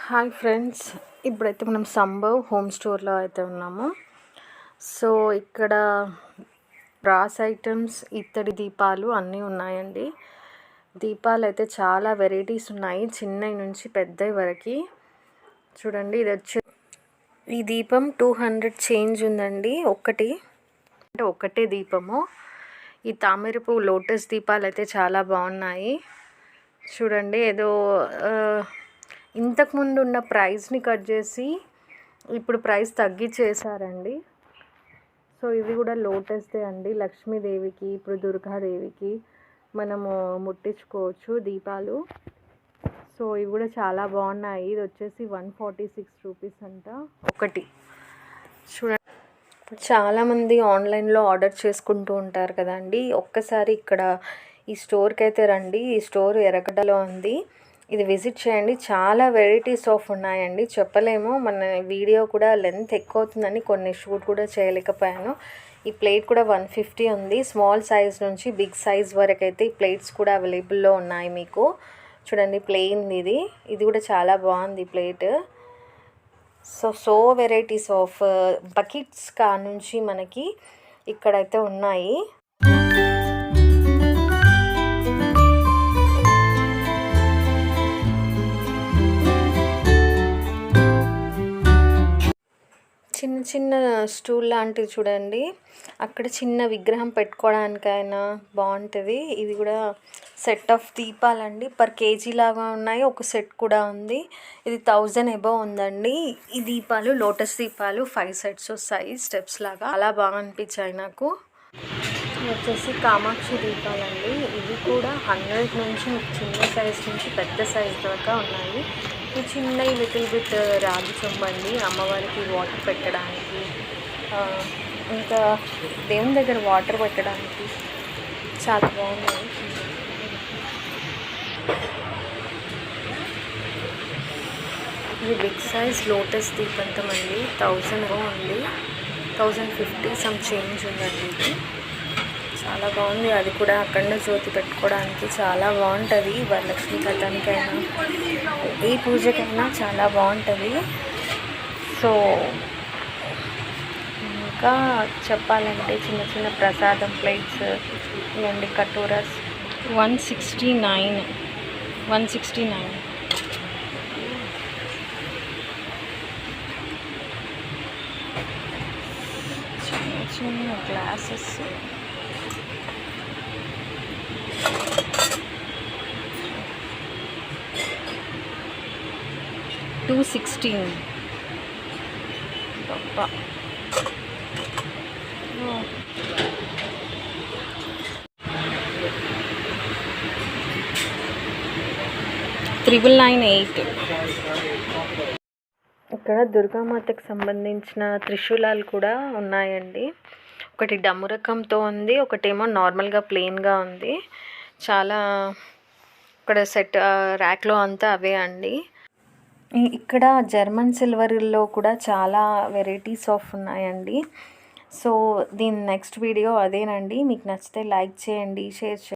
Hi friends, ఇప్పుడైతే మనం సంభవ్ home స్టోర్లో అయితే ఉన్నాము. సో ఇక్కడ బ్రాస్ ఐటమ్స్, ఇత్తడి దీపాలు అన్నీ ఉన్నాయండి. దీపాలు అయితే చాలా వెరైటీస్ ఉన్నాయి, చిన్నవి నుంచి పెద్దవి వరకు. చూడండి, ఈ దీపం 200 చేంజ్ ఉందండి. ఒకటే దీపము. ఈ తామర పువ్వు లోటస్ దీపాలు అయితే చాలా బాగున్నాయి. చూడండి, ఏదో ఇంతకుముందు ఉన్న ప్రైస్ని కట్ చేసి ఇప్పుడు ప్రైస్ తగ్గించేసారండి. సో ఇది కూడా లోటస్దే అండి. లక్ష్మీదేవికి, ఇప్పుడు దుర్గాదేవికి మనము ముట్టించుకోవచ్చు దీపాలు. సో ఇవి కూడా చాలా బాగున్నాయి. ఇది వచ్చేసి 146 రూపీస్ అంట ఒకటి. చూడండి, చాలామంది ఆన్లైన్లో ఆర్డర్ చేసుకుంటూ ఉంటారు కదండి. ఒక్కసారి ఇక్కడ ఈ స్టోర్కి అయితే రండి. ఈ స్టోర్ ఎర్రగడ్డలో ఉంది. ఇది విజిట్ చేయండి. చాలా వెరైటీస్ ఆఫ్ ఉన్నాయండి, చెప్పలేము. మన వీడియో కూడా లెంత్ ఎక్కువ అవుతుందని కొన్ని షూట్ కూడా చేయలేకపోయాను. ఈ ప్లేట్ కూడా 150 ఉంది. స్మాల్ సైజ్ నుంచి బిగ్ సైజ్ వరకు అయితే ఈ ప్లేట్స్ కూడా అవైలబుల్లో ఉన్నాయి మీకు. చూడండి, ప్లెయిన్ ఇది కూడా చాలా బాగుంది plate. So varieties of buckets నుంచి మనకి ఇక్కడైతే ఉన్నాయి. చిన్న చిన్న స్టూల్ లాంటివి చూడండి, అక్కడ చిన్న విగ్రహం పెట్టుకోవడానికైనా బాగుంటుంది. ఇది కూడా సెట్ ఆఫ్ దీపాలండి. పర్ కేజీ లాగా ఉన్నాయి. ఒక సెట్ కూడా ఉంది. ఇది 1000 అబవ్ ఉందండి. ఈ దీపాలు లోటస్ దీపాలు 5 సెట్స్ వస్తాయి స్టెప్స్ లాగా. చాలా బాగా అనిపించాయి నాకు. వచ్చేసి కామాక్షి దీపాలండి. ఇవి కూడా 100 నుంచి చిన్న సైజ్ నుంచి పెద్ద సైజ్ దాకా ఉన్నాయి. ఈ చిన్న లిటిల్ బిట్ రాగి చెంబండి, అమ్మవారికి వాటర్ పెట్టడానికి, ఇంకా దేవుని దగ్గర వాటర్ పెట్టడానికి చాలా బాగున్నాయి. ఇది బిగ్ సైజ్ లోటస్ దీపంతం అండి. 1000 ఉంది. 1050 సమ్ చేంజ్ ఉందండి. ఇది చాలా బాగుంది. అది కూడా అఖండ జ్యోతి పెట్టుకోవడానికి చాలా బాగుంటుంది. వరలక్ష్మి వ్రతానికైనా ఏ పూజకైనా చాలా బాగుంటుంది. సో ఇంకా చెప్పాలంటే చిన్న చిన్న ప్రసాదం ప్లేట్స్ ఇవ్వండి. కటోరాస్ 169. చిన్న చిన్న గ్లాసెస్ 216. Papa. Oh. 9998. ఇక్కడ దుర్గామాతకు సంబంధించిన త్రిశూలాలు కూడా ఉన్నాయండి. ఒకటి డమ్మురకంతో ఉంది, ఒకటేమో నార్మల్గా ప్లెయిన్గా ఉంది. చాలా ఇక్కడ సెట్ ర్యాక్లో అంతా అవే అండి. ఇక్కడ జర్మన్ సిల్వర్లో కూడా చాలా వెరైటీస్ ఆఫ్ ఉన్నాయండి. సో దీని నెక్స్ట్ వీడియో అదేనండి. మీకు నచ్చితే లైక్ చేయండి, షేర్ చేయండి.